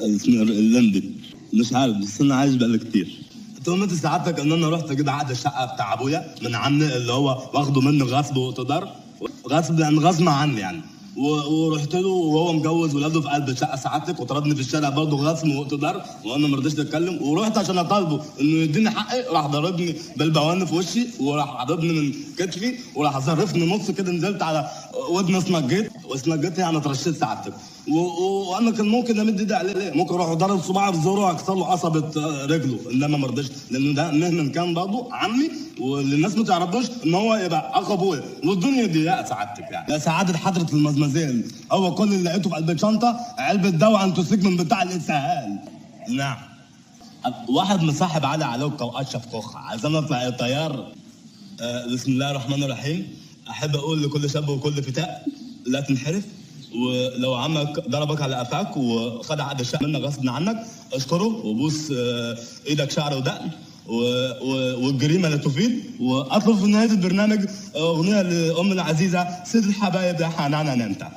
اسمه اللندي. مش عارف بس انا عايش بقالي كتير. تهمت سعادتك ان انا رحت كده عقد الشقه بتاع ابويا من عمي اللي هو واخده مني غصب واقتدار، غصب يعني غصب عني يعني، ورحت له وهو مجوز ولاده في قلب الشقه سعادتك، وطردني في الشارع برضه غصب واقتدار، وانا ما رضيتش اتكلم، ورحت عشان اطالبه انه يديني حقي، راح ضربني بالبوان في وشي، وراح عضبني من كتفي، وراح ظرفني نص كده، نزلت على ودني واسنجيت يعني اترشيت سعادتك. وانا كان ممكن امد ايدي عليه، ليه؟ ممكن اروح ضرب صباعي في زوره واكسر له قصبه رجله، انما ما رضيتش، لانه ده مهما كان برضه عمي، واللي الناس ما تعرفوش ان هو يبقى اخ ابويا، والدنيا ضيقه سعادتك يعني. يا سعاده حضره المزمزين، هو كل اللي لقيته في قلب الشنطه علبه دواء انتوسيك من بتاع الاسهال. نعم. واحد مصاحب علي علوكه واشرف كوخه، عايزين اطلع طيار. بسم الله الرحمن الرحيم. احب اقول لكل شاب وكل فتاة لا تنحرف، ولو عمك ضربك على قفاك وخد عقد الشقه منك غصب عنك اشكره وبوس ايدك شعر ودقن، والجريمه لا تفيد. واطلب في نهايه البرنامج اغنيه لام العزيزه سيد الحبايب يا حنان انت.